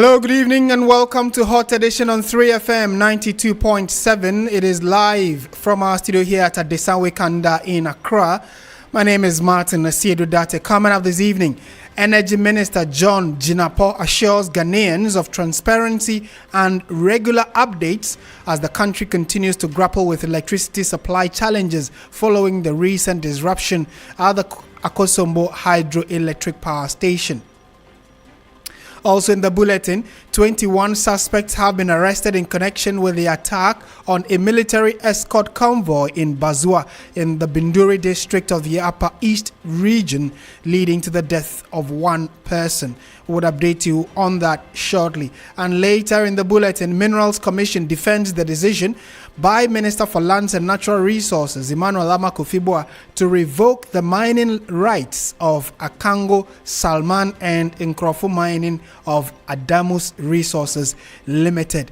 Hello, good evening and welcome to Hot Edition on 3FM 92.7. It is live from our studio here at Adesanwe Kanda in Accra. My name is Martin Asiedu-Dartey. Coming up this evening, Energy Minister John Jinapor assures Ghanaians of transparency and regular updates as the country continues to grapple with electricity supply challenges following the recent disruption at the Akosombo hydroelectric power station. Also in the bulletin, 21 suspects have been arrested in connection with the attack on a military escort convoy in Bazua in the Binduri district of the Upper East region, leading to the death of one person. We would update you on that shortly. And later in the bulletin, Minerals Commission defends the decision by Minister for Lands and Natural Resources, Emmanuel Amakufibua, to revoke the mining rights of Akango, Salman and Nkrofo Mining of Adamus Resources Limited.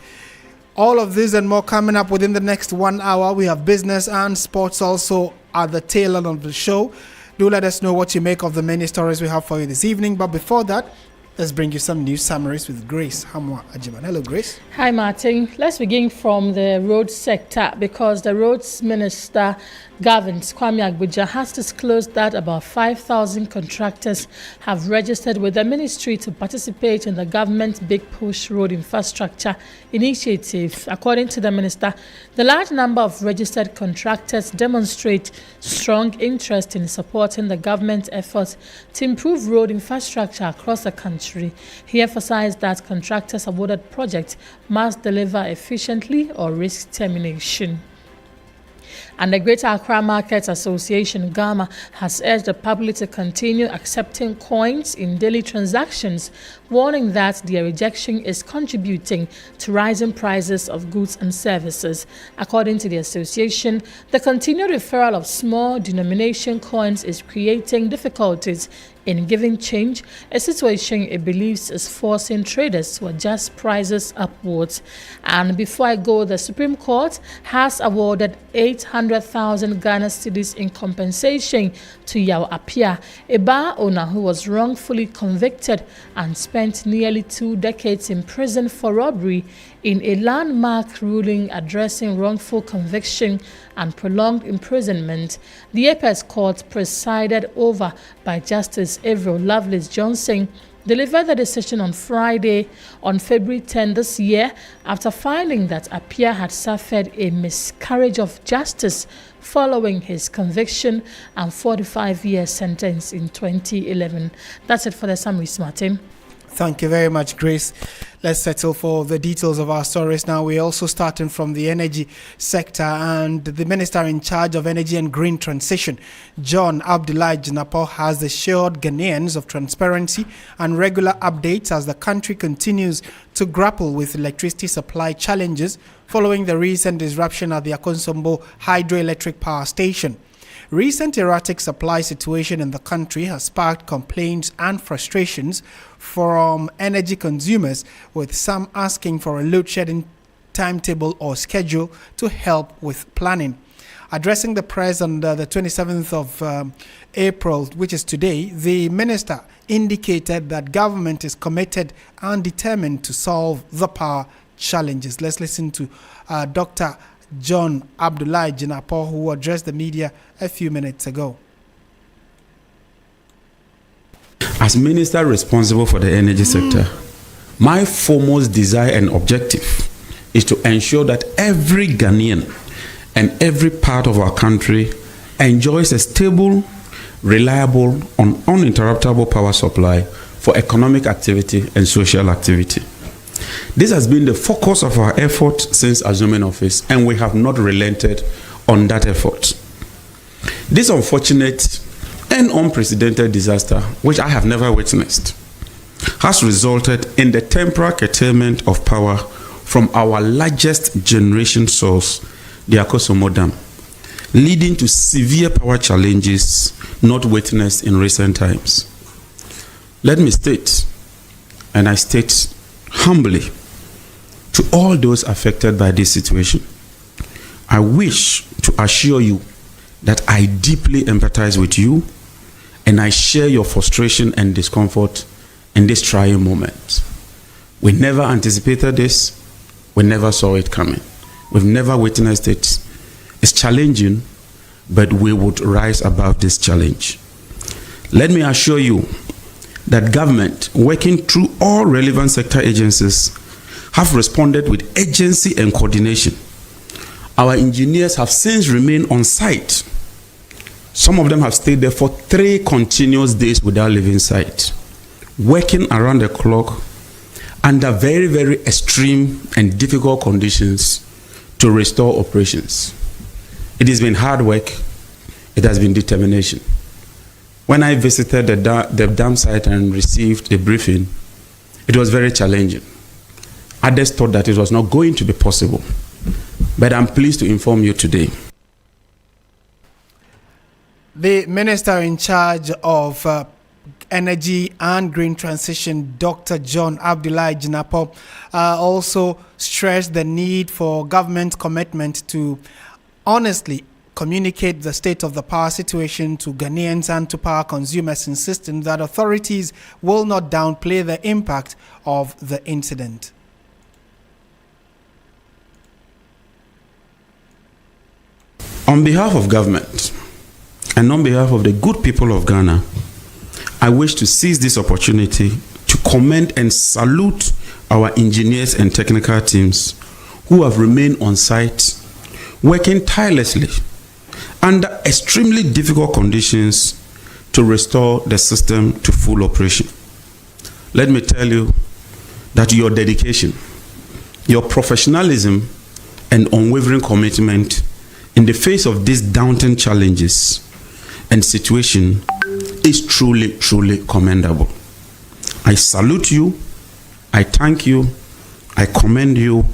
All of this and more coming up within the next 1 hour. We have business and sports also at the tail end of the show. Do let us know what you make of the many stories we have for you this evening. But before that, let's bring you some news summaries with Grace Hamwa Ajiman. Hello, Grace. Hi, Martin. Let's begin from the road sector because the roads minister, Gavin Kwame Agbuja, has disclosed that about 5,000 contractors have registered with the ministry to participate in the government's Big Push Road Infrastructure Initiative. According to the minister, the large number of registered contractors demonstrate strong interest in supporting the government's efforts to improve road infrastructure across the country. He emphasized that contractors awarded projects must deliver efficiently or risk termination. And the Greater Accra Markets Association, GAMA, has urged the public to continue accepting coins in daily transactions, warning that their rejection is contributing to rising prices of goods and services. According to the association, the continued referral of small denomination coins is creating difficulties in giving change, a situation it believes is forcing traders to adjust prices upwards. And before I go, the Supreme Court has awarded 800,000 Ghana cedis in compensation to Yao Apia, a bar owner who was wrongfully convicted and spent nearly 2 decades in prison for robbery in a landmark ruling addressing wrongful conviction and prolonged imprisonment. The Apex Court, presided over by Justice Avril Lovelace Johnson, delivered the decision on Friday, on February 10 this year, after finding that Apia had suffered a miscarriage of justice following his conviction and 45-year sentence in 2011. That's it for the summary, Martin. Thank you very much, Grace. Let's settle for the details of our stories now. We're also starting from the energy sector, and the Minister in charge of Energy and Green Transition, John Abdullahi Jinapor, has assured Ghanaians of transparency and regular updates as the country continues to grapple with electricity supply challenges following the recent disruption at the Akosombo hydroelectric power station. Recent erratic supply situation in the country has sparked complaints and frustrations from energy consumers, with some asking for a load shedding timetable or schedule to help with planning. Addressing the press on the 27th of April, which is today, the minister indicated that government is committed and determined to solve the power challenges. Let's listen to Dr. John Abdullahi Jinapor, who addressed the media a few minutes ago. As minister responsible for the energy sector, my foremost desire and objective is to ensure that every Ghanaian and every part of our country enjoys a stable, reliable, and uninterruptible power supply for economic activity and social activity. This has been the focus of our effort since assuming office, and we have not relented on that effort. This unfortunate and unprecedented disaster, which I have never witnessed, has resulted in the temporary curtailment of power from our largest generation source, the Akosombo Dam, leading to severe power challenges not witnessed in recent times. Let me state, and I state humbly, to all those affected by this situation, I wish to assure you that I deeply empathize with you and I share your frustration and discomfort in this trying moment. We never anticipated this. We never saw it coming. We've never witnessed it. It's challenging, but we would rise above this challenge. Let me assure you that government, working through all relevant sector agencies, have responded with agency and coordination. Our engineers have since remained on site. Some of them have stayed there for 3 continuous days without leaving site, working around the clock under very, very extreme and difficult conditions to restore operations. It has been hard work. It has been determination. When I visited the dam site and received a briefing, it was very challenging. Others thought that it was not going to be possible. But I'm pleased to inform you today. The Minister in charge of Energy and Green Transition, Dr. John Abdullah-Jinapor, also stressed the need for government commitment to honestly communicate the state of the power situation to Ghanaians and to power consumers, insisting that authorities will not downplay the impact of the incident. On behalf of government and on behalf of the good people of Ghana, I wish to seize this opportunity to commend and salute our engineers and technical teams who have remained on site, working tirelessly under extremely difficult conditions to restore the system to full operation. Let me tell you that your dedication, your professionalism, and unwavering commitment in the face of these daunting challenges and situation is truly, truly commendable. I salute you, I thank you, I commend you,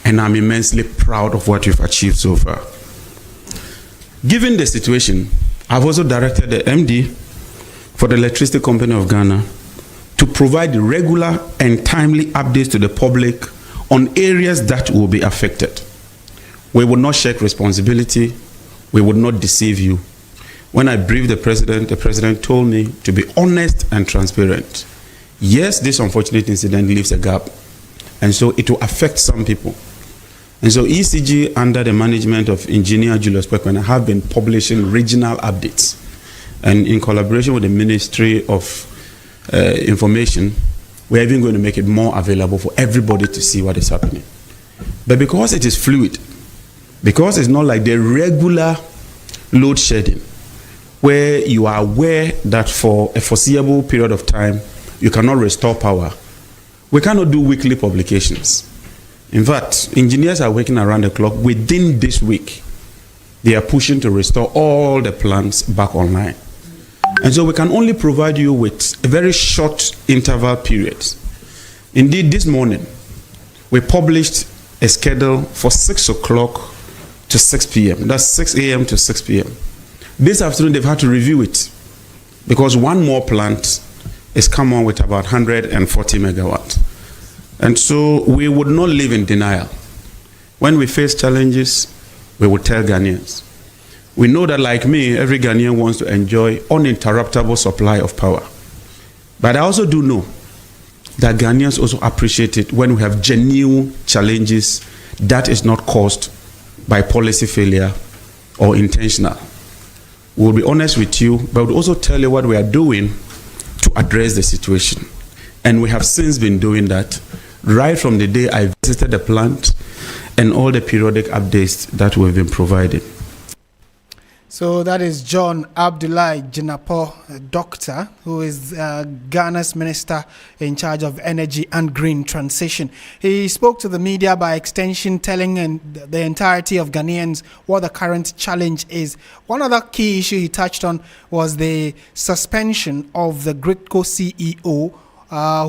and I'm immensely proud of what you've achieved so far. Given the situation, I've also directed the MD for the Electricity Company of Ghana to provide regular and timely updates to the public on areas that will be affected. We will not shirk responsibility. We will not deceive you. When I briefed the president told me to be honest and transparent. Yes, this unfortunate incident leaves a gap, and so it will affect some people. And so ECG, under the management of Engineer Julius Pekman, have been publishing regional updates. And in collaboration with the Ministry of Information, we're even going to make it more available for everybody to see what is happening. But because it is fluid, because it's not like the regular load shedding, where you are aware that for a foreseeable period of time, you cannot restore power, we cannot do weekly publications. In fact, engineers are working around the clock. Within this week, they are pushing to restore all the plants back online. And so we can only provide you with a very short interval period. Indeed, this morning, we published a schedule for 6 o'clock to 6 p.m. That's 6 a.m. to 6 p.m. This afternoon, they've had to review it because one more plant is come on with about 140 megawatts. And so we would not live in denial. When we face challenges, we will tell Ghanaians. We know that, like me, every Ghanaian wants to enjoy uninterruptible supply of power. But I also do know that Ghanaians also appreciate it when we have genuine challenges that is not caused by policy failure or intentional. We'll be honest with you, but we'll also tell you what we are doing to address the situation. And we have since been doing that right from the day I visited the plant and all the periodic updates that we've been providing. So that is John Abdullah-Jinapor, doctor, who is Ghana's minister in charge of energy and green transition. He spoke to the media by extension, telling the entirety of Ghanaians what the current challenge is. One other key issue he touched on was the suspension of the GRIDCO CEO,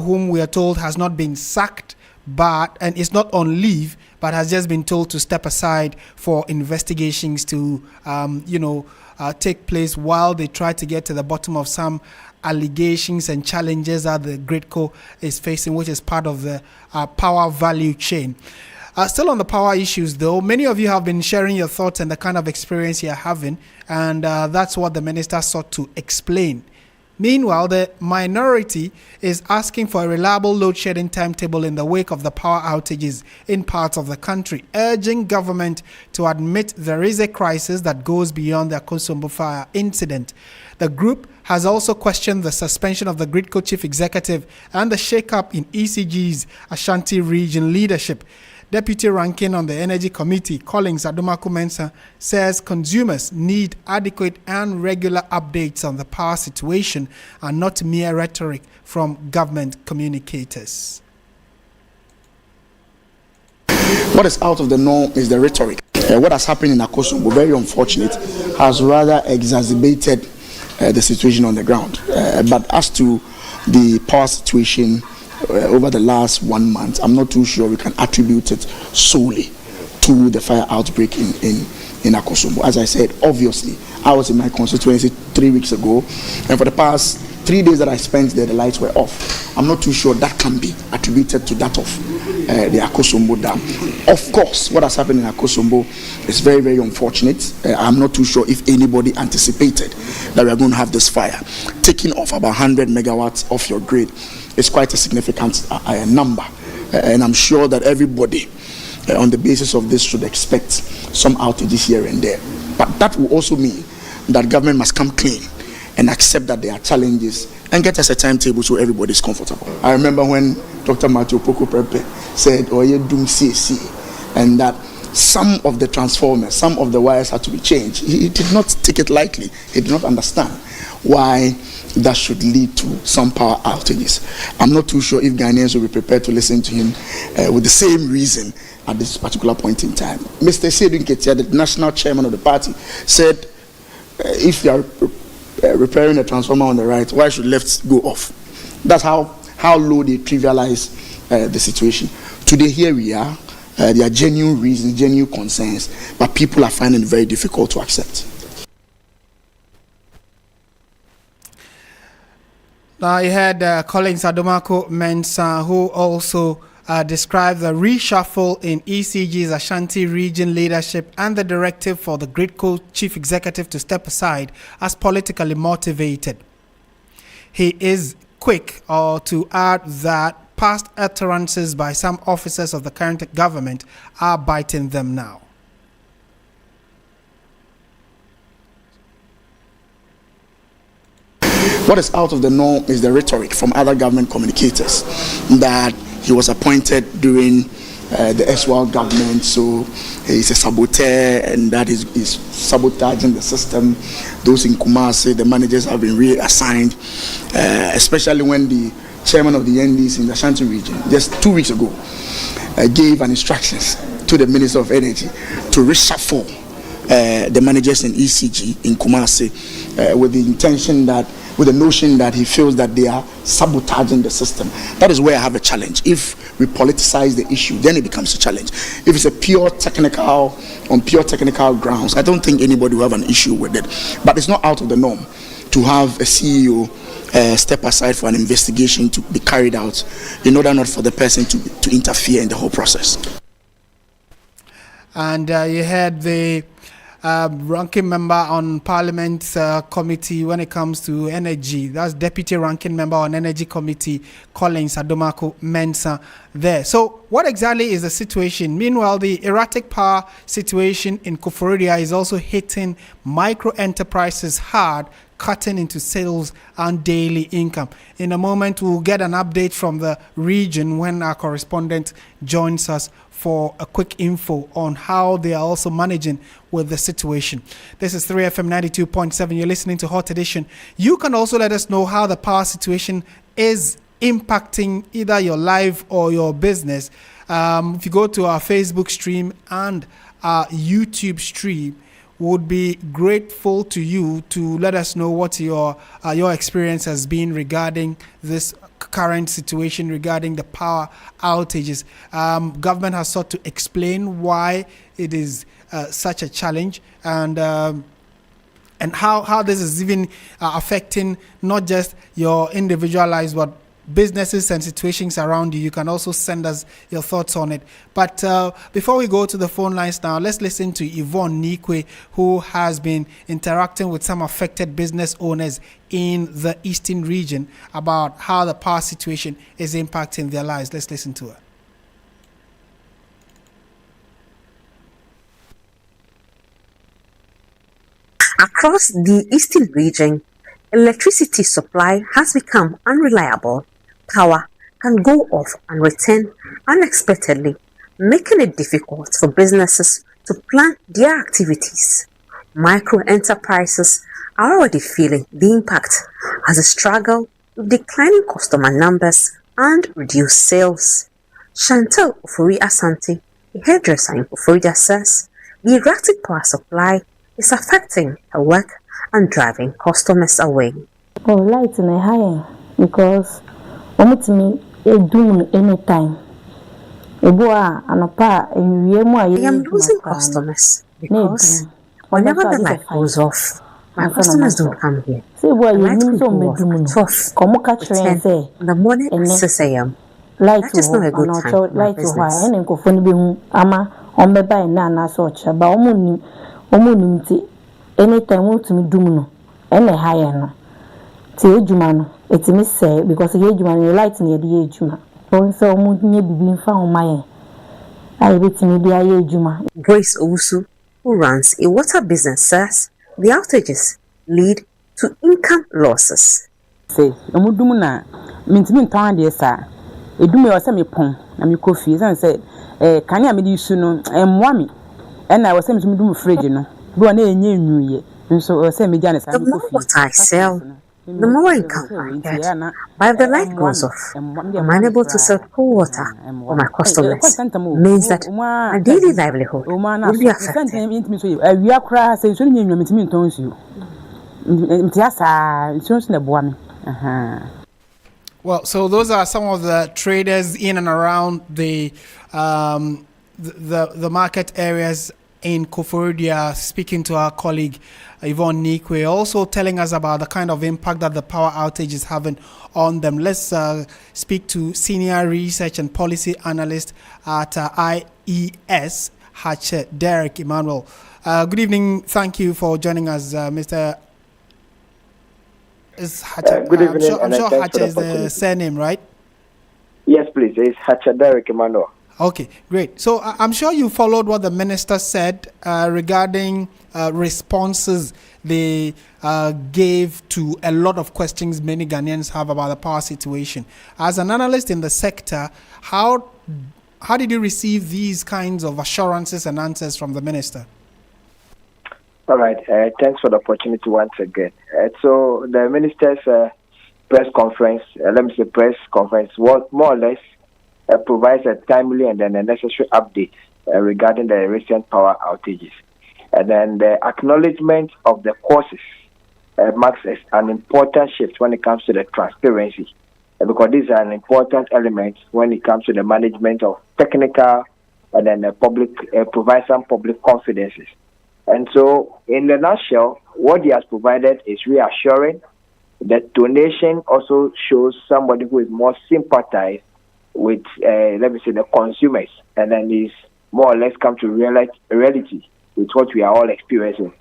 whom we are told has not been sacked, and is not on leave, but has just been told to step aside for investigations to, take place while they try to get to the bottom of some allegations and challenges that the GRIDCO is facing, which is part of the power value chain. Still on the power issues, though, many of you have been sharing your thoughts and the kind of experience you're having, and that's what the minister sought to explain. Meanwhile, the minority is asking for a reliable load shedding timetable in the wake of the power outages in parts of the country, urging government to admit there is a crisis that goes beyond the Akosombo fire incident. The group has also questioned the suspension of the GRIDCO chief executive and the shake-up in ECG's Ashanti region leadership. Deputy ranking on the Energy Committee, Collins Adomako-Mensah, says consumers need adequate and regular updates on the power situation and not mere rhetoric from government communicators. What is out of the norm is the rhetoric. What has happened in Akosombo, very unfortunate, has rather exacerbated the situation on the ground. But as to the power situation over the last 1 month, I'm not too sure we can attribute it solely to the fire outbreak in Akosombo. As I said, obviously, I was in my constituency 3 weeks ago, and for the past 3 days that I spent there, the lights were off. I'm not too sure that can be attributed to that of the Akosombo Dam. Of course, what has happened in Akosombo is very, very unfortunate. I'm not too sure if anybody anticipated that we are going to have this fire. Taking off about 100 megawatts off your grid is quite a significant number. And I'm sure that everybody on the basis of this should expect some outages here and there. But that will also mean that government must come clean and accept that there are challenges and get us a timetable so everybody is comfortable. I remember when Dr. Matthew Poko Pepe said, "Oye dum CC," and that some of the transformers, some of the wires had to be changed. He did not take it lightly. He did not understand why that should lead to some power outages. I'm not too sure if Ghanaians will be prepared to listen to him with the same reason at this particular point in time. Mr. Asiedu-Dartey, the national chairman of the party, said, if you are repairing a transformer on the right, why should left go off? That's how low they trivialize the situation. Today, here we are. There are genuine reasons, genuine concerns, but people are finding it very difficult to accept. Now, you had Collins Adomako-Mensah, who also described the reshuffle in ECG's Ashanti region leadership and the directive for the GRIDCO chief executive to step aside as politically motivated. He is quick to add that past utterances by some officers of the current government are biting them now. What is out of the norm is the rhetoric from other government communicators that he was appointed during the SWAL government, so he's a saboteur and that is sabotaging the system. Those in Kumasi, the managers have been reassigned, especially when the chairman of the NDs in the Ashanti region, just 2 weeks ago, gave an instructions to the Minister of Energy to reshuffle the managers in ECG in Kumasi with the intention that, with the notion that he feels that they are sabotaging the system. That is where I have a challenge. If we politicize the issue, then it becomes a challenge. If it's a on pure technical grounds, I don't think anybody will have an issue with it. But it's not out of the norm to have a CEO step aside for an investigation to be carried out in order not for the person to interfere in the whole process. And you had the ranking member on Parliament committee when it comes to energy. That's Deputy ranking member on Energy Committee, Collins Adomako-Mensah there. So what exactly is the situation? Meanwhile, the erratic power situation in Koforidua is also hitting micro enterprises hard, cutting into sales and daily income. In a moment, we'll get an update from the region when our correspondent joins us for a quick info on how they are also managing with the situation. This is 3FM 92.7. You're listening to Hot Edition. You can also let us know how the power situation is impacting either your life or your business. If you go to our Facebook stream and our YouTube stream, would be grateful to you to let us know what your experience has been regarding this current situation regarding the power outages. Government has sought to explain why it is such a challenge and how this is even affecting not just your individual lives but businesses and situations around you, you can also send us your thoughts on it. But before we go to the phone lines now, let's listen to Yvonne Nikwe, who has been interacting with some affected business owners in the eastern region about how the power situation is impacting their lives. Let's listen to her. Across the eastern region, electricity supply has become unreliable. Power can go off and return unexpectedly, making it difficult for businesses to plan their activities. Micro enterprises are already feeling the impact as they struggle with declining customer numbers and reduced sales. Chantal Ofori Asante, a hairdresser in Ofori, says the erratic power supply is affecting her work and driving customers away. Oh, light in a high because me anytime. I am losing customers because whenever the light goes off, my customers don't come here. The light will go off at 12, 10 in the morning at 6 a.m. That is not a good time for my business. Anytime want to me do no, and a higher no. Tea jumano, it's me say because the juman light near the juma. Oh, so mood near being found my. I bet me the juma. Grace Owusu, who runs a water business, says the outages lead to income losses. Say, a mudumuna means me town, dear sir. A do me or semi pong, and me coffee, and said, can you me soon and wammy? And I was sent to me do afraid, you know. The more water I sell, the more income I get. But if the light goes off, I'm unable to sell cool water for my customers. Means that my daily livelihood will be affected. Well, so those are some of the traders in and around the market areas in Koforidua, speaking to our colleague Yvonne Nikwe, also telling us about the kind of impact that the power outage is having on them. Let's speak to Senior Research and Policy Analyst at IES, Asiedu-Dartey Emmanuel. Good evening. Thank you for joining us, Mr. Good evening. I'm sure Hache is the surname, right? Yes, please. It's Asiedu-Dartey Emmanuel. Okay, great. So I'm sure you followed what the minister said regarding responses they gave to a lot of questions many Ghanaians have about the power situation. As an analyst in the sector, how did you receive these kinds of assurances and answers from the minister? All right. Thanks for the opportunity once again. So the minister's press conference, was more or less provides a timely and then a necessary update regarding the recent power outages. And then the acknowledgement of the causes marks an important shift when it comes to the transparency, because these are an important element when it comes to the management of technical and then the public, provide some public confidences. And so, in the nutshell, what he has provided is reassuring. The donation also shows somebody who is more sympathized with, the consumers, and then is more or less come to reality with what we are all experiencing.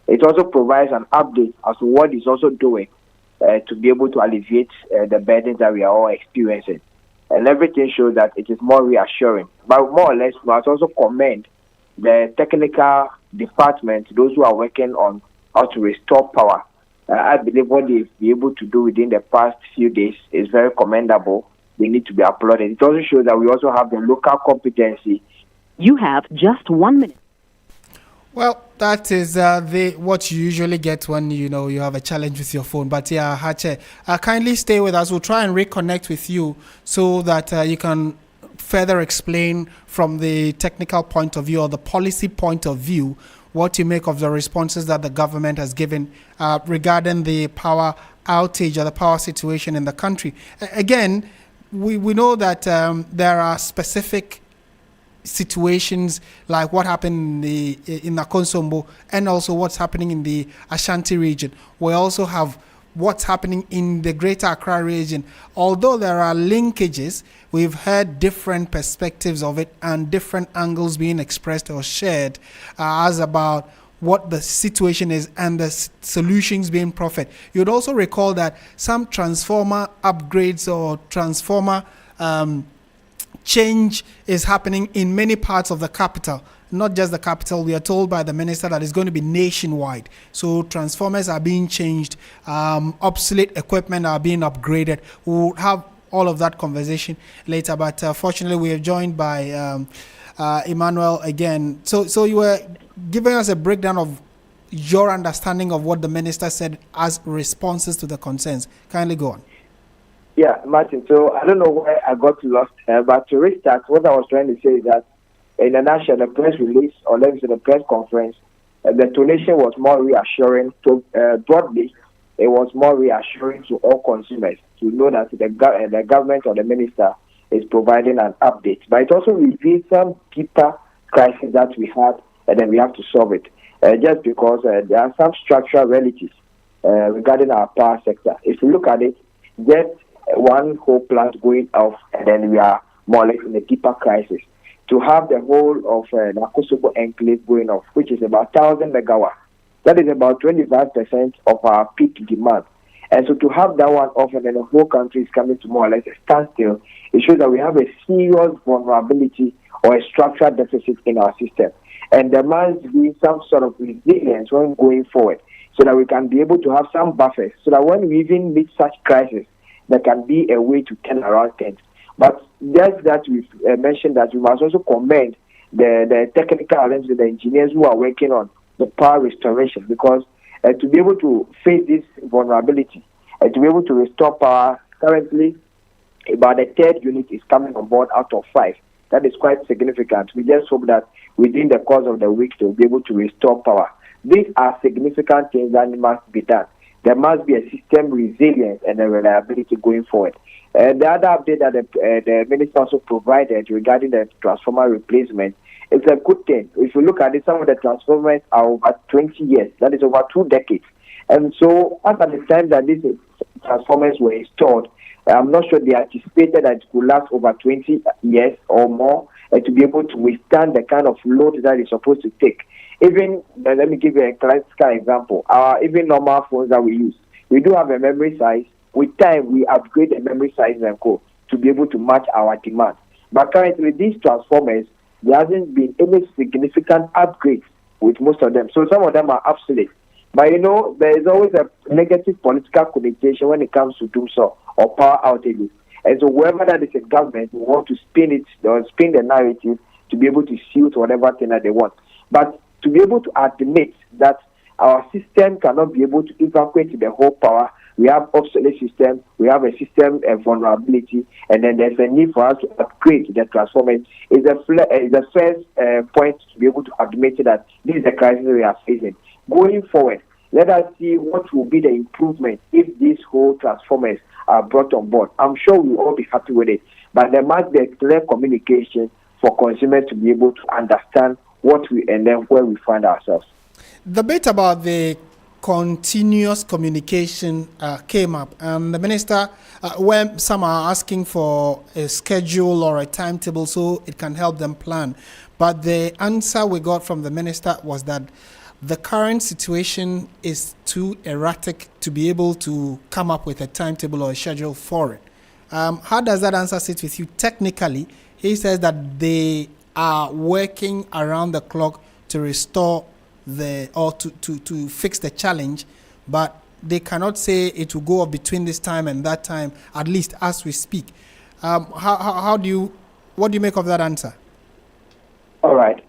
It also provides an update as to what is also doing to be able to alleviate the burdens that we are all experiencing. And everything shows that it is more reassuring. But more or less, we must also commend the technical department, those who are working on how to restore power. I believe what they've been able to do within the past few days is very commendable. They need to be applauded. It also shows that we also have the local competency. You have just 1 minute. Well, that is what you usually get when you have a challenge with your phone. But yeah, Hache, kindly stay with us. We'll try and reconnect with you so that you can further explain from the technical point of view or the policy point of view what you make of the responses that the government has given regarding the power outage or the power situation in the country. Again, we know that there are specific situations like what happened in Nakonsombo and also what's happening in the Ashanti region. We also have what's happening in the Greater Accra region. Although there are linkages, we've heard different perspectives of it and different angles being expressed or shared as about what the situation is and the solutions being proffered. You'd also recall that some transformer upgrades or transformer change is happening in many parts of the capital. Not just the capital, we are told by the minister that it's going to be nationwide. So transformers are being changed, obsolete equipment are being upgraded. We'll have all of that conversation later, but fortunately we are joined by Emmanuel again. So you were giving us a breakdown of your understanding of what the minister said as responses to the concerns. Kindly go on. Yeah, Martin, so I don't know where I got lost, but to restart, what I was trying to say is that in a nutshell, the press release, or let me say the press conference, the donation was more reassuring to broadly. It was more reassuring to all consumers to know that the government or the minister is providing an update. But it also reveals some deeper crisis that we have, and then we have to solve it. Just because there are some structural realities regarding our power sector. If you look at it, just one whole plant going off, and then we are more or less in a deeper crisis. To have the whole of the Akosombo enclave going off, which is about 1,000 megawatts, that is about 25% of our peak demand. And so to have that one off and then the whole country is coming to more or less a standstill, it shows that we have a serious vulnerability or a structural deficit in our system. And there must be some sort of resilience when going forward so that we can be able to have some buffers so that when we even meet such crisis, there can be a way to turn around things. But just that we've mentioned that we must also commend the technical and the engineers who are working on the power restoration, because to be able to face this vulnerability and to be able to restore power, currently about a third unit is coming on board out of 5. That is quite significant. We just hope that within the course of the week they'll be able to restore power. These are significant things that must be done. There must be a system resilience and a reliability going forward. The other update that the minister also provided regarding the transformer replacement is a good thing. If you look at it, some of the transformers are over 20 years. That is over 2 decades. And so, at the time that these transformers were installed, I'm not sure they anticipated that it could last over 20 years or more to be able to withstand the kind of load that it's supposed to take. Even, let me give you a classical example. Even normal phones that we use, we do have a memory size. With time, we upgrade the memory size and code to be able to match our demand. But currently, these transformers, there hasn't been any significant upgrades with most of them. So some of them are obsolete. But you know, there is always a negative political connotation when it comes to doom so or power outages. And so whoever that is in government will want to spin it or spin the narrative to be able to suit whatever thing that they want. But to be able to admit that our system cannot be able to evacuate the whole power, we have obsolete system, we have a system vulnerability, and then there's a need for us to upgrade the transformers. Is the first point to be able to admit that this is the crisis we are facing. Going forward, let us see what will be the improvement if these whole transformers are brought on board. I'm sure we'll all be happy with it, but there must be a clear communication for consumers to be able to understand what we and then where we find ourselves. The bit about the continuous communication came up, and the minister, when some are asking for a schedule or a timetable so it can help them plan, but the answer we got from the minister was that the current situation is too erratic to be able to come up with a timetable or a schedule for it. How does that answer sit with you? Technically, he says that they are working around the clock to restore to fix the challenge, but they cannot say it will go up between this time and that time, at least as we speak. What do you make of that answer? All right.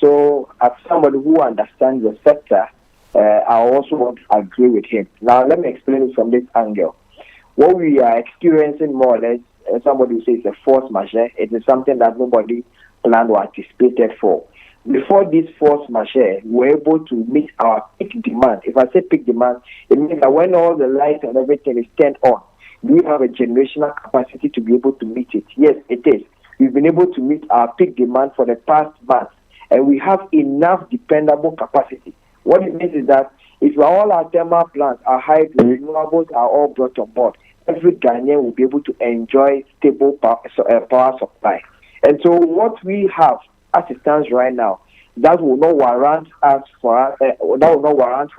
So as somebody who understands the sector, I also want to agree with him. Now, let me explain it from this angle. What we are experiencing more or less, somebody will say it's a force majeure. It is something that nobody planned or anticipated for. Before this force majeure, we were able to meet our peak demand. If I say peak demand, it means that when all the lights and everything is turned on, we have a generational capacity to be able to meet it. Yes, it is. We've been able to meet our peak demand for the past months, and we have enough dependable capacity. What it means is that If all our thermal plants are high, the renewables are all brought on board, every Ghanaian will be able to enjoy stable power supply. And so what we have as it stands right now, that will not warrant for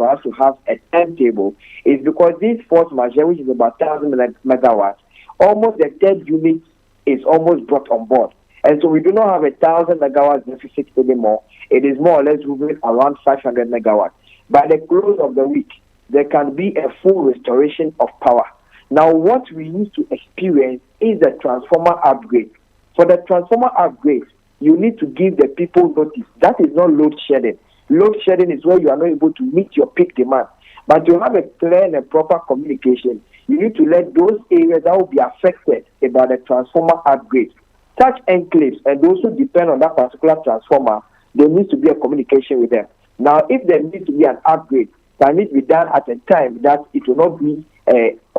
us to have a timetable, is because this force majeure, which is about 1,000 megawatts, almost the third unit is almost brought on board. And so we do not have 1,000 megawatts deficit anymore. It is more or less moving around 500 megawatts. By the close of the week, there can be a full restoration of power. Now, what we need to experience is the transformer upgrade. For the transformer upgrade, you need to give the people notice. That is not load shedding. Load shedding is where you are not able to meet your peak demand. But to have a clear and a proper communication, you need to let those areas that will be affected about the transformer upgrade, such enclaves and those who depend on that particular transformer, there needs to be a communication with them. Now, if there needs to be an upgrade, that needs to be done at a time that it will not be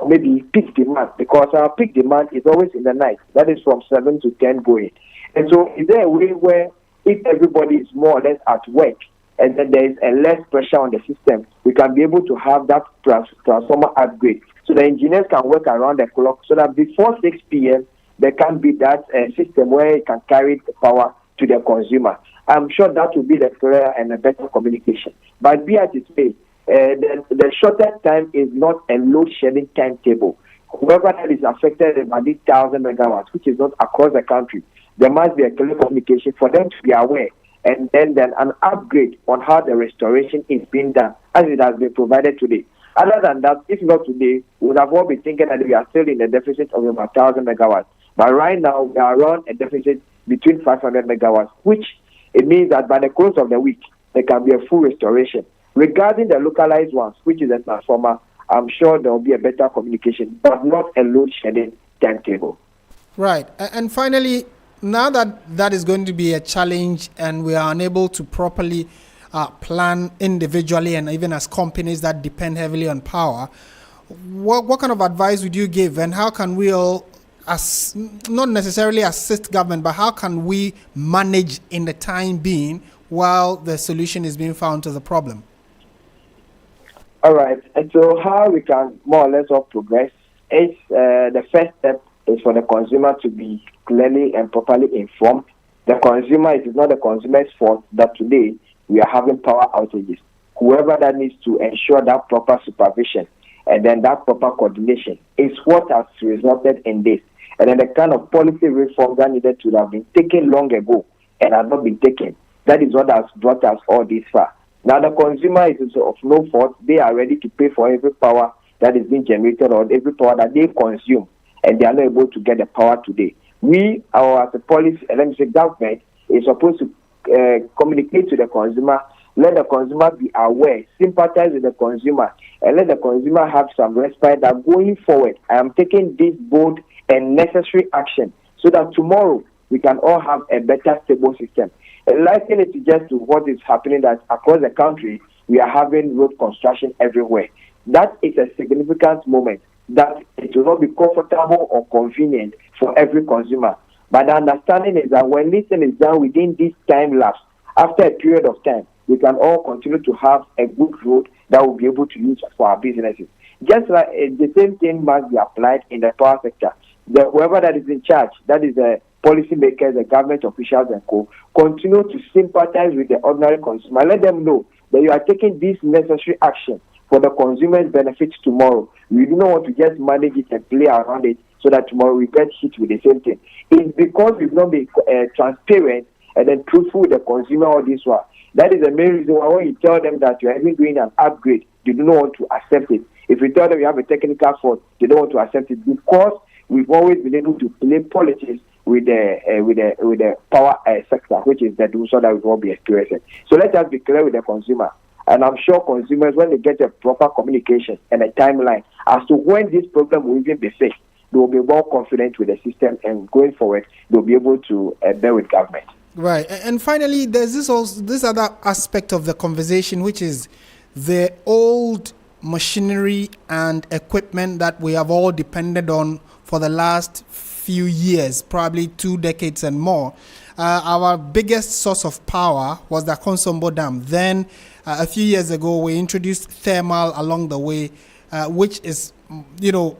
maybe peak demand, because our peak demand is always in the night. That is from 7 to 10 going. And so is there a way where if everybody is more or less at work and then there is a less pressure on the system, we can be able to have that transformer upgrade so the engineers can work around the clock so that before 6 p.m. there can be that system where it can carry the power to the consumer. I'm sure that will be the clear and a better communication. But be as it may, the shortest time is not a load shedding timetable. Whoever that is affected by these 1,000 megawatts, which is not across the country, there must be a clear communication for them to be aware, and then an upgrade on how the restoration is being done as it has been provided today. Other than that, if not today, we would have all been thinking that we are still in a deficit of about 1,000 megawatts. But right now, we are around a deficit between 500 megawatts, which it means that by the close of the week, there can be a full restoration. Regarding the localized ones, which is a transformer, I'm sure there will be a better communication, but not a load shedding timetable. Right. And finally, now that that is going to be a challenge and we are unable to properly plan individually and even as companies that depend heavily on power, what kind of advice would you give, and how can we all, not necessarily assist government, but how can we manage in the time being while the solution is being found to the problem? All right. And so how we can more or less all progress is the first step is for the consumer to be clearly and properly informed. The consumer, it is not the consumer's fault that today we are having power outages. Whoever that needs to ensure that proper supervision and then that proper coordination is what has resulted in this. And then the kind of policy reform that needed to have been taken long ago and have not been taken. That is what has brought us all this far. Now the consumer is of no fault. They are ready to pay for every power that is being generated or every power that they consume, and they are not able to get the power today. We, as a policy, government is supposed to communicate to the consumer, let the consumer be aware, sympathize with the consumer, and let the consumer have some respite that going forward, I am taking this bold and necessary action so that tomorrow we can all have a better, stable system. Liken it just to what is happening that across the country, we are having road construction everywhere. That is a significant moment that it will not be comfortable or convenient for every consumer. But the understanding is that when this thing is done within this time lapse, after a period of time, we can all continue to have a good road that we'll be able to use for our businesses. Just like the same thing must be applied in the power sector. Whoever that is in charge, that is the policymakers, the government officials and co, continue to sympathize with the ordinary consumer. Let them know that you are taking this necessary action for the consumer's benefit tomorrow. We do not want to just manage it and play around it so that tomorrow we get hit with the same thing. It's because we've not been transparent and then truthful with the consumer all this while. That is the main reason why when you tell them that you are even doing an upgrade, they do not want to accept it. If you tell them you have a technical fault, they don't want to accept it because we've always been able to play politics with the power sector, which is the so that we won't be experiencing. So let us be clear with the consumer. And I'm sure consumers, when they get a proper communication and a timeline as to when this problem will even be fixed, they will be more confident with the system, and going forward, they'll be able to bear with government. Right. And finally, there's this other aspect of the conversation, which is the old machinery and equipment that we have all depended on for the last few years, probably 2 decades and more. Our biggest source of power was the Konsombo Dam. Then A few years ago, we introduced thermal along the way, which is,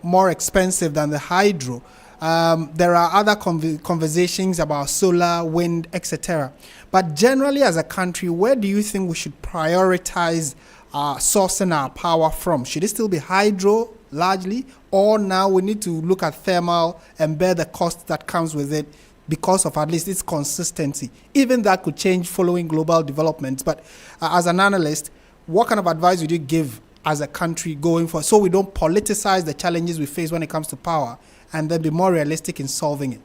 more expensive than the hydro. There are other conversations about solar, wind, etc. But generally, as a country, where do you think we should prioritize sourcing our power from? Should it still be hydro largely, or now we need to look at thermal and bear the cost that comes with it because of at least its consistency? Even that could change following global developments. But as an analyst, what kind of advice would you give as a country going forward so we don't politicize the challenges we face when it comes to power and then be more realistic in solving it?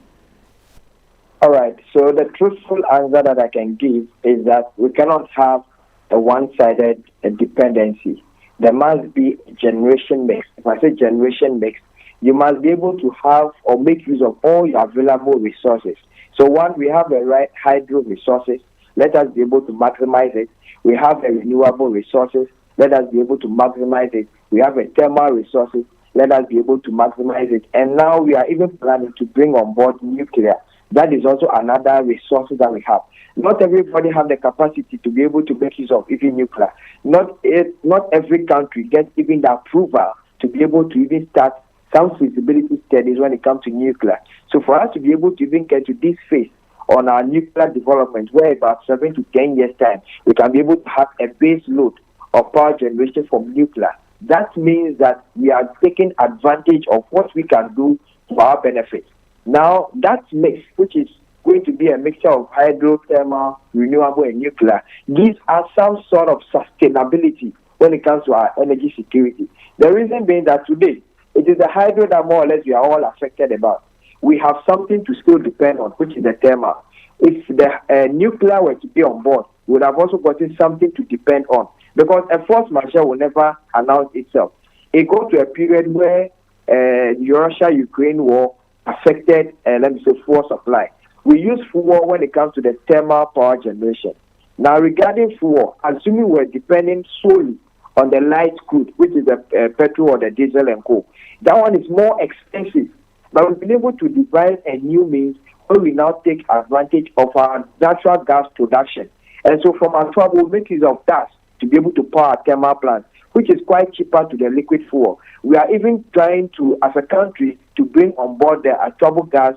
All right. So the truthful answer that I can give is that we cannot have a one-sided dependency. There must be a generation mix. If I say generation mix, you must be able to have or make use of all your available resources. So one, we have the right hydro resources. Let us be able to maximize it. We have the renewable resources. Let us be able to maximize it. We have a thermal resources. Let us be able to maximize it. And now we are even planning to bring on board nuclear. That is also another resource that we have. Not everybody have the capacity to be able to make use of even nuclear. Not every country gets even the approval to be able to even start some feasibility studies when it comes to nuclear. So for us to be able to even get to this phase on our nuclear development, where about 7 to 10 years' time, we can be able to have a base load of power generation from nuclear. That means that we are taking advantage of what we can do for our benefit. Now, that mix, which is going to be a mixture of hydro, thermal, renewable, and nuclear, gives us some sort of sustainability when it comes to our energy security. The reason being that today, it is the hydro that more or less we are all affected about. We have something to still depend on, which is the thermal. If the nuclear were to be on board, we would have also gotten something to depend on, because a force majeure will never announce itself. It goes to a period where the Russia-Ukraine war affected, fuel supply. We use fuel when it comes to the thermal power generation. Now, regarding fuel, assuming we're depending solely on the light crude, which is the petrol or the diesel and coal, that one is more expensive. But we've been able to devise a new means where we now take advantage of our natural gas production. And so from our trouble, we'll make use of that to be able to power our thermal plants, which is quite cheaper to the liquid fuel. We are even trying to, as a country, to bring on board the trouble gas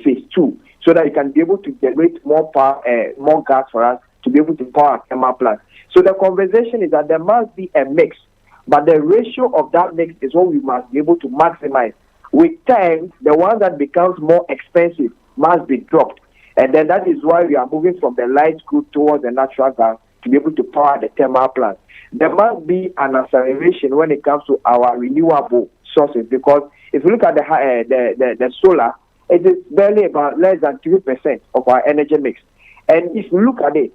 phase 2, so that you can be able to generate more power, more gas for us to be able to power our thermal plants. So the conversation is that there must be a mix, but the ratio of that mix is what we must be able to maximize. With time, the one that becomes more expensive must be dropped. And then that is why we are moving from the light crude towards the natural gas to be able to power the thermal plants. There must be an acceleration when it comes to our renewable sources, because if you look at the solar, it is barely about less than 3% of our energy mix. And if you look at it,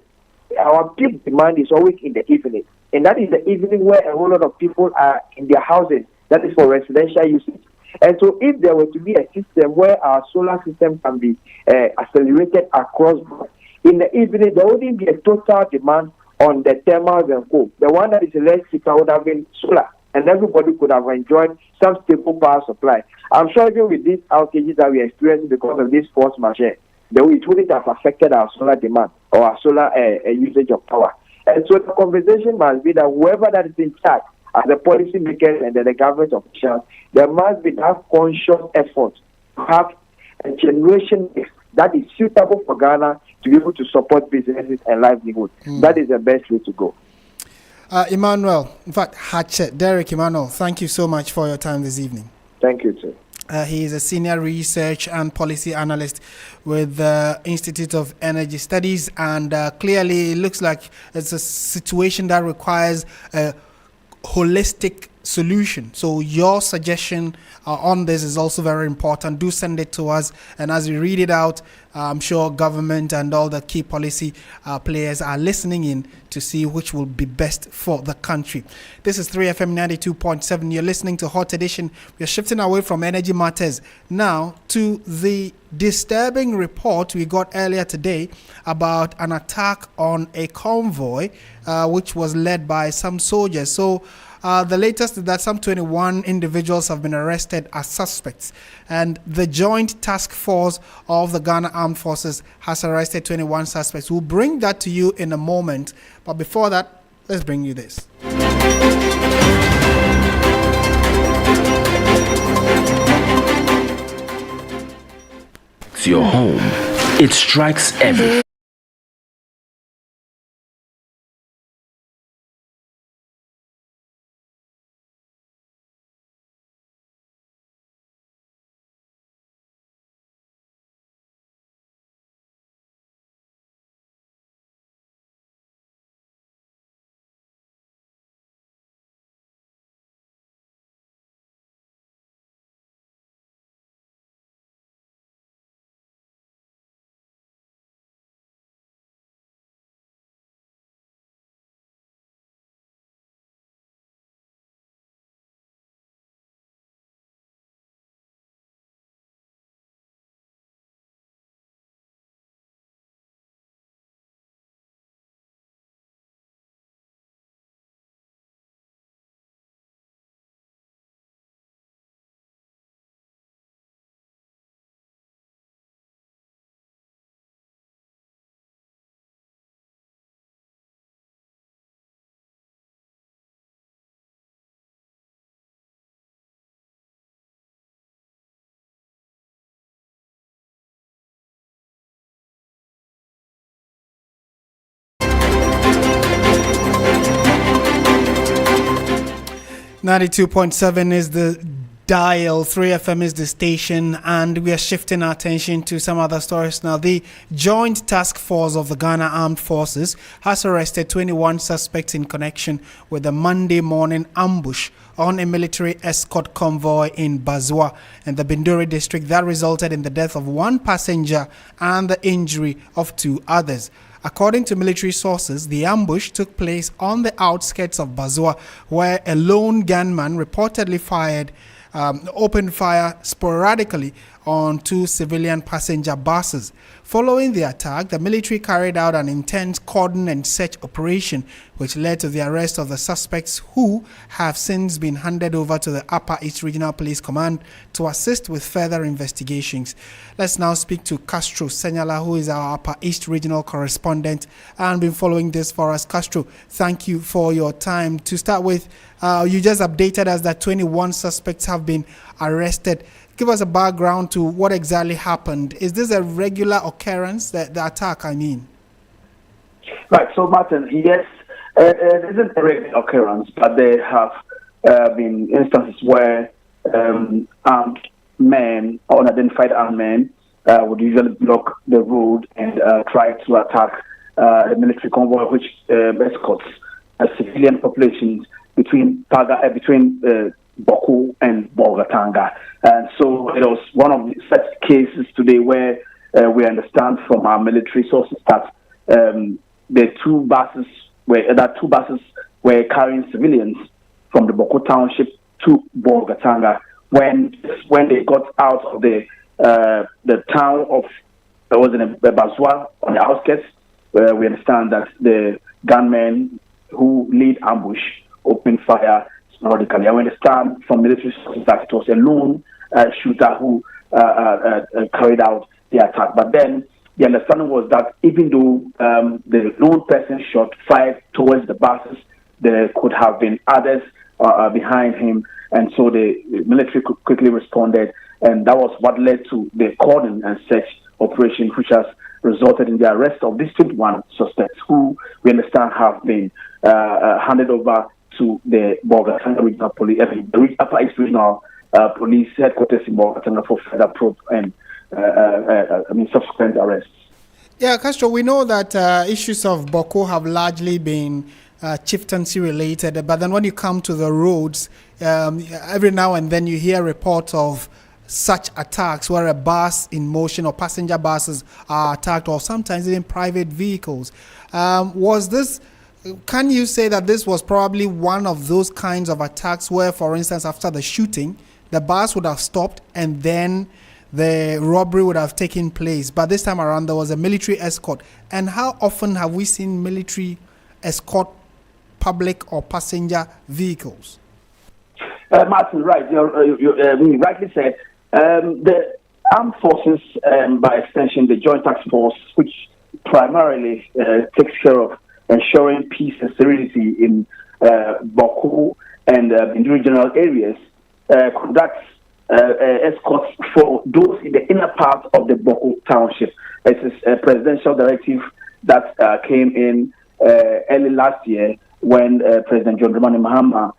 our peak demand is always in the evening. And that is the evening where a whole lot of people are in their houses. That is for residential usage. And so if there were to be a system where our solar system can be accelerated across, in the evening, there wouldn't be a total demand on the thermals and coal. The one that is less cheaper would have been solar, and everybody could have enjoyed some stable power supply. I'm sure even with these outages that we are experiencing because of this force majeure, it wouldn't have affected our solar demand or our solar usage of power. And so the conversation must be that whoever that is in charge, as the policy makers and the government officials, there must be that conscious effort to have a generation mix that is suitable for Ghana to be able to support businesses and livelihood. That is the best way to go. Emmanuel, in fact, Derek Emmanuel, thank you so much for your time this evening. Thank you, too. He is a senior research and policy analyst with the Institute of Energy Studies, and clearly it looks like it's a situation that requires a holistic solution. So your suggestion on this is also very important. Do send it to us, and as we read it out, I'm sure government and all the key policy players are listening in to see which will be best for the country. This is 3FM 92.7. You're listening to Hot Edition. We're shifting away from energy matters now to the disturbing report we got earlier today about an attack on a convoy which was led by some soldiers. So the latest is that some 21 individuals have been arrested as suspects, and the Joint Task Force of the Ghana Armed Forces has arrested 21 suspects. We'll bring that to you in a moment, but before that, Let's bring you this. It's your home. It strikes every. .7 is the dial, 3FM is the station, and we are shifting our attention to some other stories now. The Joint Task Force of the Ghana Armed Forces has arrested 21 suspects in connection with the Monday morning ambush on a military escort convoy in Bazwa and the Binduri district that resulted in the death of one passenger and the injury of 2 others. According to military sources, the ambush took place on the outskirts of Bazwa, where a lone gunman reportedly opened fire sporadically on 2 civilian passenger buses. Following the attack, the military carried out an intense cordon and search operation, which led to the arrest of the suspects, who have since been handed over to the Upper East Regional Police Command to assist with further investigations. Let's now speak to Castro Senyala, who is our Upper East Regional correspondent and been following this for us. Castro, thank you for your time. To start with, you just updated us that 21 suspects have been arrested. Give us a background to what exactly happened. Is this a regular occurrence, the attack, I mean? Right, so Martin, yes, it isn't a regular occurrence, but there have been instances where armed men, or unidentified armed men, would usually block the road and try to attack the military convoy, which escorts civilian populations between Boko and Bolgatanga. And so it was one of such cases today where we understand from our military sources that the 2 buses were carrying civilians from the Boko township to Bolgatanga. When they got out of the town of Bazwa on the outskirts, we understand that the gunmen who lead ambush opened fire sporadically. I understand from military sources that it was a lone shooter who carried out the attack. But then the understanding was that even though the lone person shot 5 towards the buses, there could have been others behind him, and so the military quickly responded, and that was what led to the cordon and search operation, which has resulted in the arrest of these 21 suspects, who we understand have been handed over to the Bolgatanga Regional Police, the Upper East Regional Police headquarters in Bolgatanga for further probe and subsequent arrests. Yeah, Castro, we know that issues of Boko have largely been chieftaincy related, but then when you come to the roads, every now and then you hear reports of such attacks where a bus in motion or passenger buses are attacked, or sometimes even private vehicles. Can you say that this was probably one of those kinds of attacks where, for instance, after the shooting, the bus would have stopped and then the robbery would have taken place, but this time around there was a military escort? And how often have we seen military escort public or passenger vehicles? Martin, right, you rightly said, the armed forces, by extension the Joint Task Force, which primarily takes care of ensuring peace and serenity in Boko and in the regional areas, conducts escorts for those in the inner part of the Boko township. It is a presidential directive that came in early last year when President John Dramani Mahama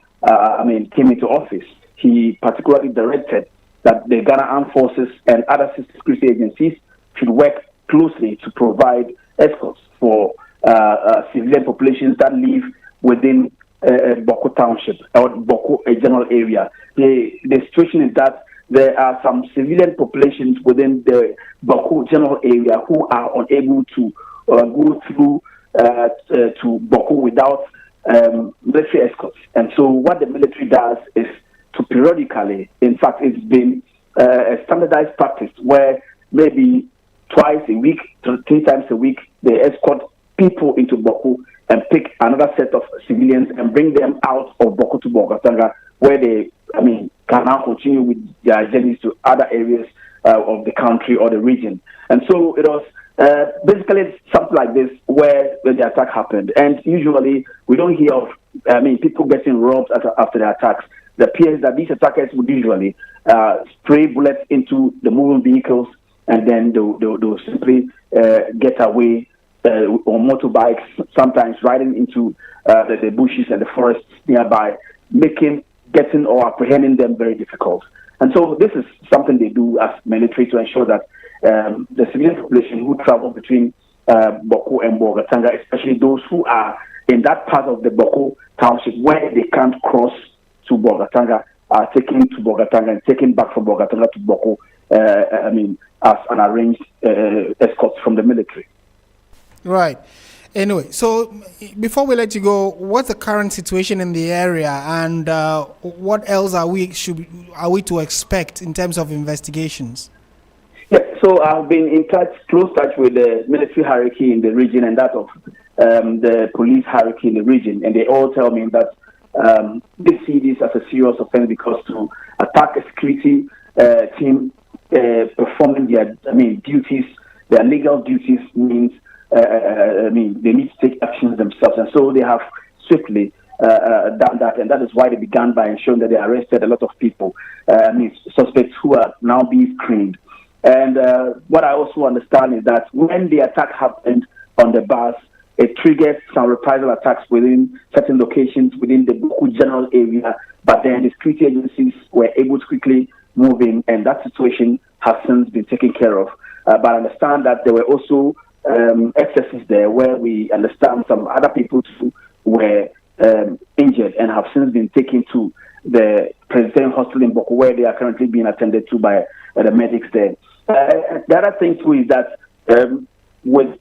came into office. He particularly directed that the Ghana Armed Forces and other security agencies should work closely to provide escorts for civilian populations that live within Boko Township or Boko general area. The situation is that there are some civilian populations within the Boko general area who are unable to go through to Boko without military escorts. And so what the military does is to periodically, in fact, it's been a standardized practice where maybe twice a week, 3 times a week, they escort people into Boko and pick another set of civilians and bring them out of Boko to Bogatanga, where they, can now continue with their journeys to other areas of the country or the region. And so it was basically something like this where the attack happened. And usually we don't hear of, people getting robbed after the attacks. It appears that these attackers would usually spray bullets into the moving vehicles, and then they'll simply get away on motorbikes, sometimes riding into the bushes and the forests nearby, getting or apprehending them very difficult. And so this is something they do as military to ensure that the civilian population who travel between Boko and Bogatanga, especially those who are in that part of the Boko township where they can't cross to Bogatanga, are taken to Bogatanga and taken back from Bogatanga to Boko, as an arranged escort from the military. Right. Anyway, so before we let you go, what's the current situation in the area, and what else are we to expect in terms of investigations? Yeah, so I've been in close touch with the military hierarchy in the region and that of the police hierarchy in the region, and they all tell me that they see this as a serious offense because to attack a security team performing their duties, their legal duties means they need to take actions themselves, and so they have swiftly done that, and that is why they began by ensuring that they arrested a lot of people, suspects who are now being screened. And what I also understand is that when the attack happened on the bus, it triggered some reprisal attacks within certain locations within the Boko general area, but then the security agencies were able to quickly move in, and that situation has since been taken care of. But I understand that there were also excesses there where we understand some other people too were injured and have since been taken to the President Hospital in Boko, where they are currently being attended to by the medics there. The other thing too is that with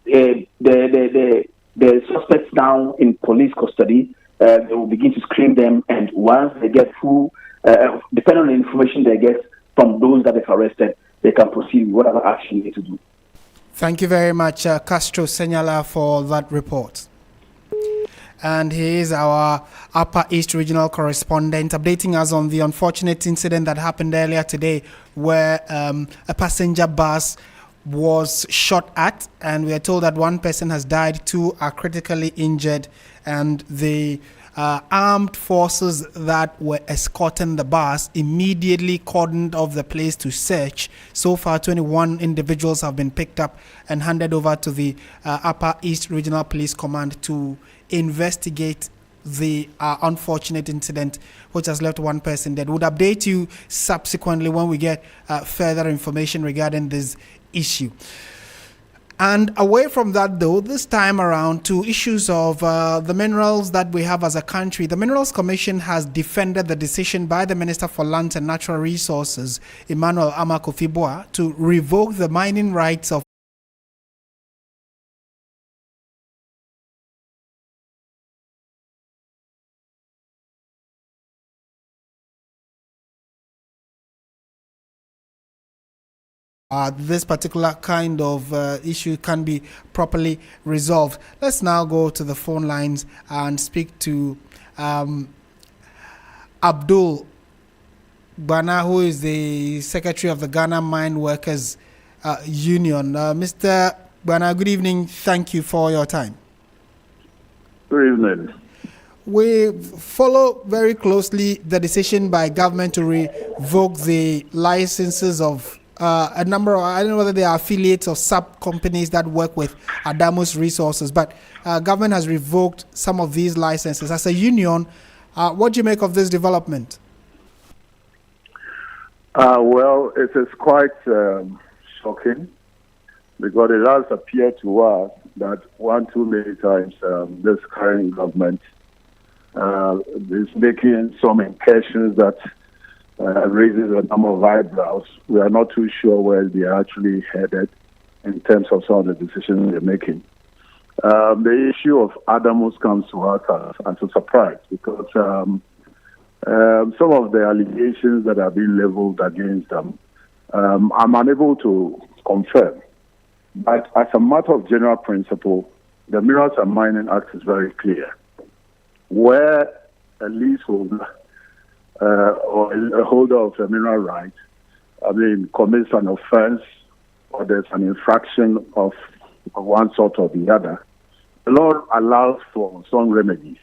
the suspects now in police custody, they will begin to screen them, and once they get full, depending on the information they get from those that they've arrested, they can proceed with whatever action they need to do. Thank you very much, Castro Senyala, for that report. And he is our Upper East Regional correspondent, updating us on the unfortunate incident that happened earlier today where a passenger bus was shot at, and we are told that one person has died, 2 are critically injured, and the armed forces that were escorting the bus immediately cordoned off the place to search. So far, 21 individuals have been picked up and handed over to the Upper East Regional Police Command to investigate the unfortunate incident, which has left one person dead. We'll update you subsequently when we get further information regarding this issue. And away from that, though, this time around to issues of the minerals that we have as a country, the Minerals Commission has defended the decision by the Minister for Lands and Natural Resources, Emmanuel Amakufibua, to revoke the mining rights of this particular kind of issue can be properly resolved. Let's now go to the phone lines and speak to Abdul Bana, who is the Secretary of the Ghana Mine Workers Union. Mr. Bana, good evening. Thank you for your time. Good evening. We follow very closely the decision by government to revoke the licenses of a number of, I don't know whether they are affiliates or sub-companies that work with Adamus Resources, but government has revoked some of these licenses. As a union, what do you make of this development? Well, it is quite shocking because it has appeared to us that too many times this current government is making some incursions that raises a number of eyebrows. We are not too sure where they are actually headed in terms of some of the decisions they're making. The issue of Adamus comes to us as a surprise because some of the allegations that have been leveled against them, I'm unable to confirm. But as a matter of general principle, the Minerals and Mining Act is very clear. Where a leaseholder or a holder of a mineral right, commits an offense or there's an infraction of one sort or the other, the law allows for some remedies.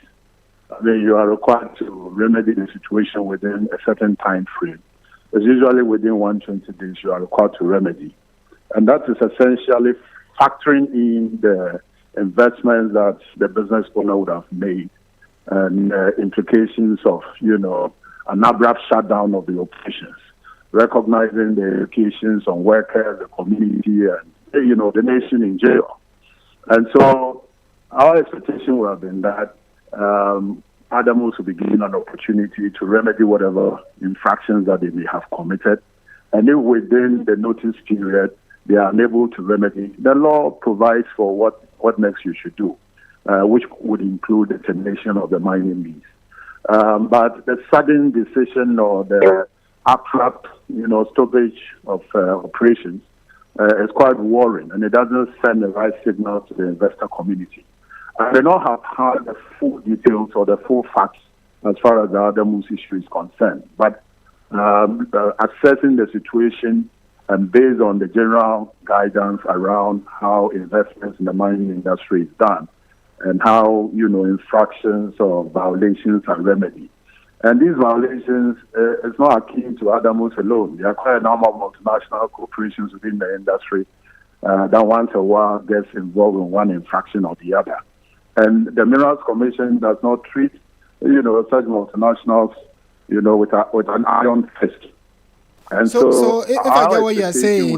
You are required to remedy the situation within a certain time frame. It's usually within 120 days you are required to remedy. And that is essentially factoring in the investments that the business owner would have made and implications of, an abrupt shutdown of the operations, recognizing the implications on workers, the community, and, the nation in general. And so our expectation would have been that Adamus will be given an opportunity to remedy whatever infractions that they may have committed. And if within the notice period they are unable to remedy, the law provides for what next you should do, which would include the termination of the mining lease. But the sudden decision or the abrupt, stoppage of operations is quite worrying, and it doesn't send the right signal to the investor community. I may not have had the full details or the full facts as far as the Adamus issue is concerned, but assessing the situation and based on the general guidance around how investments in the mining industry is done and how, infractions or violations are remedied. And these violations, it's not akin to Adamus alone. There are quite a number of multinational corporations within the industry that once a while gets involved in one infraction or the other. And the Minerals Commission does not treat, such multinationals, with an iron fist. And so if I get what you're saying,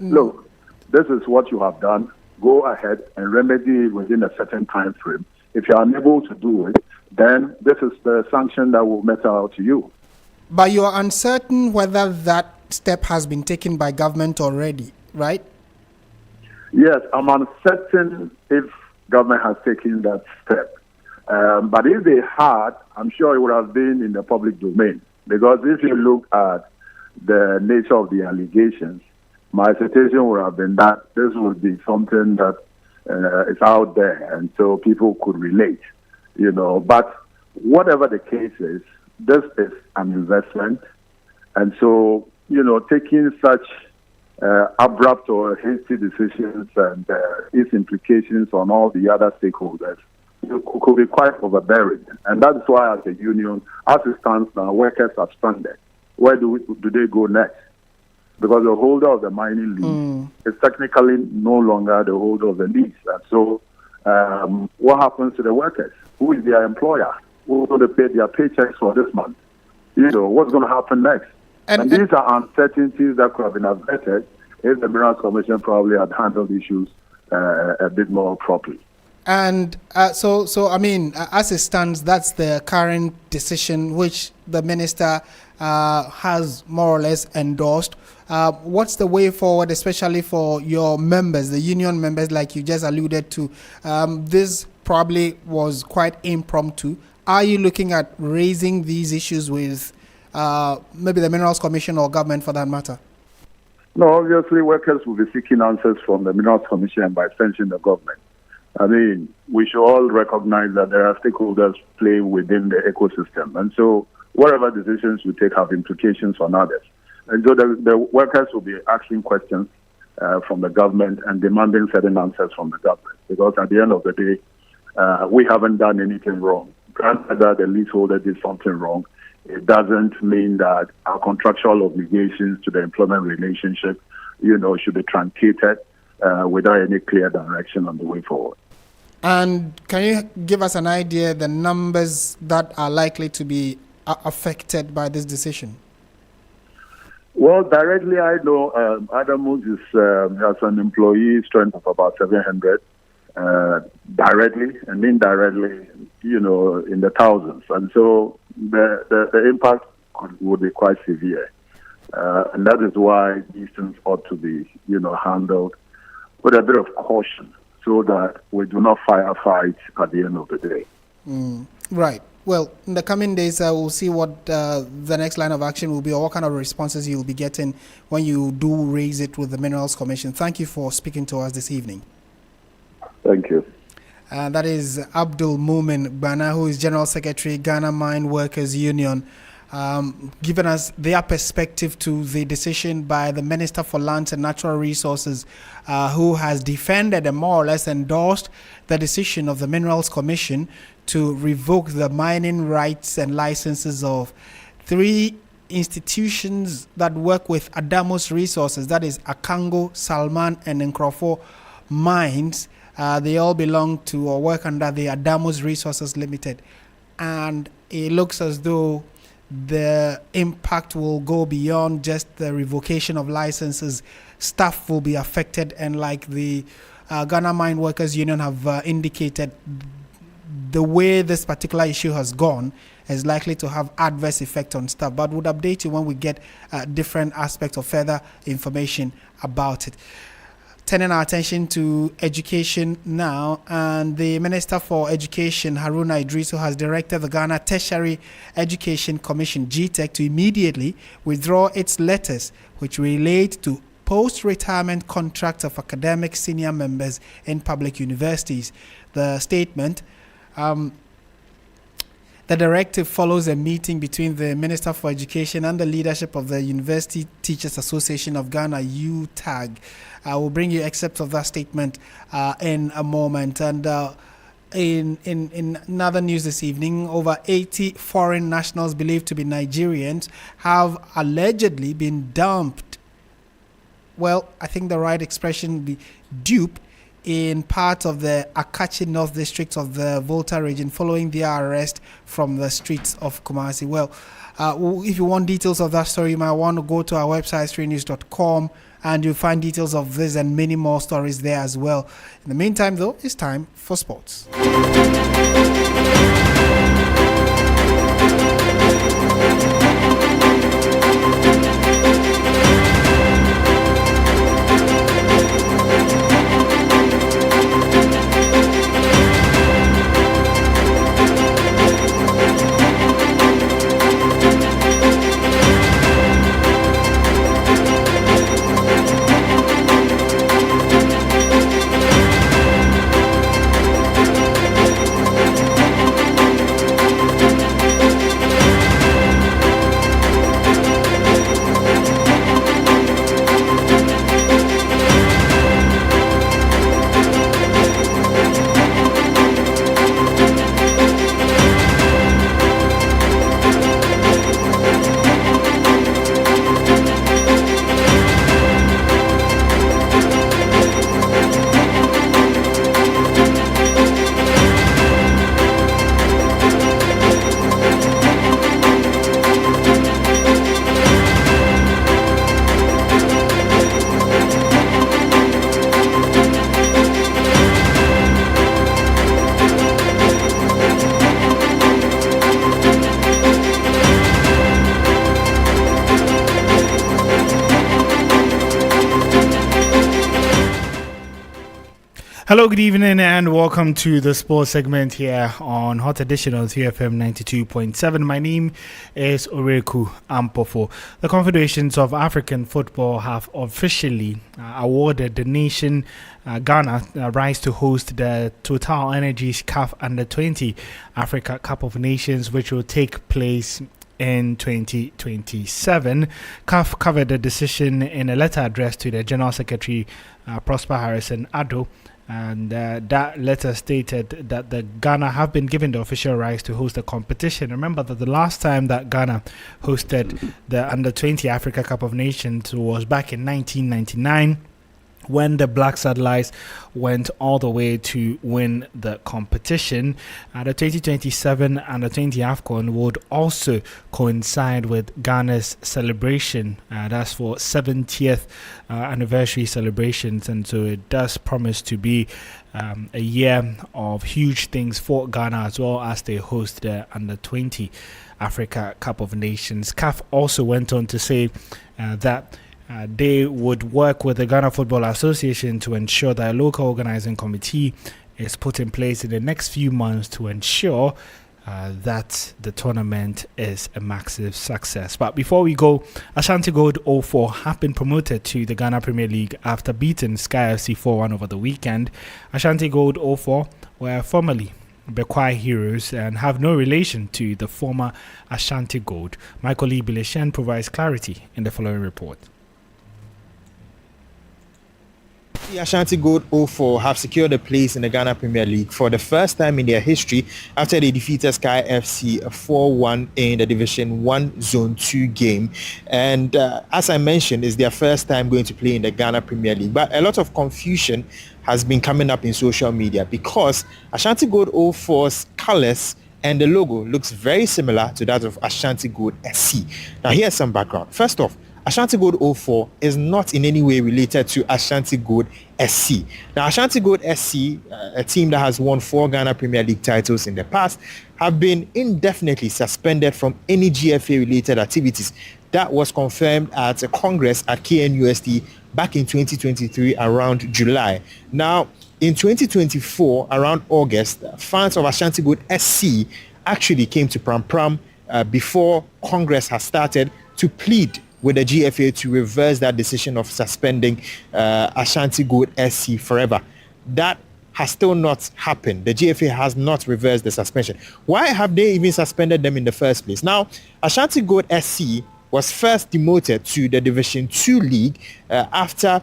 look, this is what you have done. Go ahead and remedy it within a certain time frame. If you are unable to do it, then this is the sanction that will matter out to you. But you are uncertain whether that step has been taken by government already, right? Yes, I'm uncertain if government has taken that step. But if they had, I'm sure it would have been in the public domain. Because if you look at the nature of the allegations, my expectation would have been that this would be something that is out there, and so people could relate, But whatever the case is, this is an investment, and so, taking such abrupt or hasty decisions and its implications on all the other stakeholders could be quite overbearing. And that's why, as a union, as it stands now, workers are stranded. Where do they go next? Because the holder of the mining lease is technically no longer the holder of the lease. And so what happens to the workers? Who is their employer? Who's going to pay their paychecks for this month? What's going to happen next? And these are uncertainties that could have been averted if the Minerals Commission probably had handled issues a bit more properly. And so as it stands, that's the current decision which the minister has more or less endorsed. What's the way forward, especially for your members, the union members, like you just alluded to? This probably was quite impromptu. Are you looking at raising these issues with maybe the Minerals Commission or government for that matter? No, obviously workers will be seeking answers from the Minerals Commission and by extension the government. We should all recognize that there are stakeholders playing within the ecosystem. And so whatever decisions we take have implications on others. And so the workers will be asking questions from the government and demanding certain answers from the government. Because at the end of the day, We haven't done anything wrong. Granted that the leaseholder did something wrong, it doesn't mean that our contractual obligations to the employment relationship, should be truncated without any clear direction on the way forward. And can you give us an idea the numbers that are likely to be affected by this decision? Well, directly, I know Adamus has an employee strength of about 700 directly, and indirectly, in the thousands. And so the impact would be quite severe. And that is why these things ought to be, handled with a bit of caution so that we do not firefight at the end of the day. Right. Well, in the coming days, we'll see what the next line of action will be, or what kind of responses you'll be getting when you do raise it with the Minerals Commission. Thank you for speaking to us this evening. Thank you. That is Abdul Mumin Bana, who is General Secretary, Ghana Mine Workers Union, giving us their perspective to the decision by the Minister for Lands and Natural Resources, who has defended and more or less endorsed the decision of the Minerals Commission to revoke the mining rights and licenses of 3 institutions that work with Adamus Resources, that is Akango, Salman, and Nkrofo mines. They all belong to or work under the Adamus Resources Limited. And it looks as though the impact will go beyond just the revocation of licenses. Staff will be affected, and like the Ghana Mine Workers Union have indicated, the way this particular issue has gone is likely to have adverse effect on staff. But we'll update you when we get different aspects of further information about it. Turning our attention to education now, and the Minister for Education, Haruna Idrisu, has directed the Ghana Tertiary Education Commission, GTEC, to immediately withdraw its letters which relate to post-retirement contracts of academic senior members in public universities. The statement, the directive follows a meeting between the Minister for Education and the leadership of the University Teachers Association of Ghana, UTAG. I will bring you excerpts of that statement in a moment. And in another news this evening, over 80 foreign nationals believed to be Nigerians have allegedly been dumped. Well, I think the right expression would be duped in part of the Akachi North District of the Volta region following their arrest from the streets of Kumasi. Well, if you want details of that story, you might want to go to our website, streetnews.com, and you'll find details of this and many more stories there as well. In the meantime, though, it's time for sports. Hello, good evening, and welcome to the sports segment here on Hot Edition on 3FM 92.7. My name is Oreku Ampofo. The Confederations of African Football have officially awarded the nation Ghana rights to host the Total Energies CAF Under-20 Africa Cup of Nations, which will take place in 2027. CAF covered the decision in a letter addressed to the General Secretary Prosper Harrison Addo, And that letter stated that the Ghana have been given the official rights to host the competition. Remember that the last time that Ghana hosted the Under-20 Africa Cup of Nations was back in 1999, when the Black Satellites went all the way to win the competition. The 2027 Under-20 AFCON would also coincide with Ghana's celebration. That's for 70th anniversary celebrations, and so it does promise to be a year of huge things for Ghana, as well as they host the Under-20 Africa Cup of Nations. CAF also went on to say that they would work with the Ghana Football Association to ensure that a local organizing committee is put in place in the next few months to ensure that the tournament is a massive success. But before we go, Ashanti Gold 04 have been promoted to the Ghana Premier League after beating Sky FC 4-1 over the weekend. Ashanti Gold 04 were formerly Bekwai Heroes and have no relation to the former Ashanti Gold. My colleague Bilishan provides clarity in the following report. The Ashanti Gold 04 have secured a place in the Ghana Premier League for the first time in their history after they defeated Sky FC 4-1 in the Division 1 Zone 2 game. And as I mentioned, it's their first time going to play in the Ghana Premier League. But a lot of confusion has been coming up in social media because Ashanti Gold 04's colours and the logo looks very similar to that of Ashanti Gold SC. Now here's some background. First off, Ashanti Gold 04 is not in any way related to Ashanti Gold SC. Now, Ashanti Gold SC, a team that has won 4 Ghana Premier League titles in the past, have been indefinitely suspended from any GFA-related activities. That was confirmed at a Congress at KNUST back in 2023 around July. Now, in 2024, around August, fans of Ashanti Gold SC actually came to Pram Pram before Congress has started to plead with the GFA to reverse that decision of suspending Ashanti Gold SC forever. That has still not happened. The GFA has not reversed the suspension. Why have they even suspended them in the first place? Now, Ashanti Gold SC was first demoted to the Division 2 League after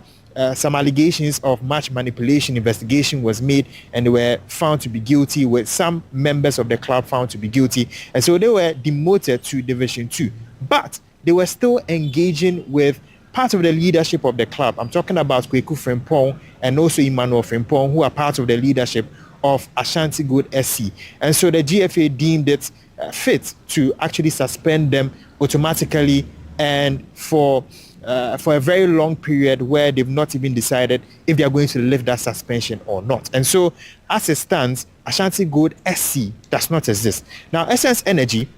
some allegations of match manipulation investigation was made, and they were found to be guilty, with some members of the club found to be guilty, and so they were demoted to Division 2. But they were still engaging with part of the leadership of the club. I'm talking about Kweku Frimpong and also Emmanuel Frimpong, who are part of the leadership of Ashanti Gold SC. And so the GFA deemed it fit to actually suspend them automatically and for a very long period where they've not even decided if they are going to lift that suspension or not. And so as it stands, Ashanti Gold SC does not exist. Now, Essence Energy,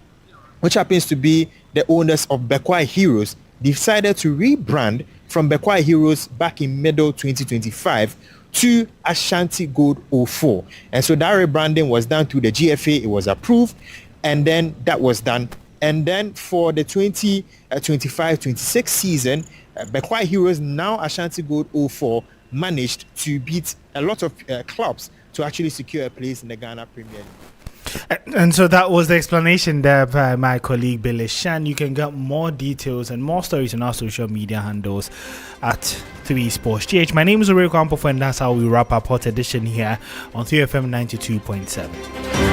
which happens to be the owners of Bekwai Heroes, decided to rebrand from Bekwai Heroes back in middle 2025 to Ashanti Gold 04. And so that rebranding was done through the GFA. It was approved, and then that was done. And then for the 2025-26 season, Bekwai Heroes, now Ashanti Gold 04, managed to beat a lot of clubs to actually secure a place in the Ghana Premier League. And so that was the explanation there by my colleague Billy Shan. You can get more details and more stories on our social media handles at 3 Sports GH. My name is Oreko Ampofo, and that's how we wrap up Hot Edition here on 3FM 92.7.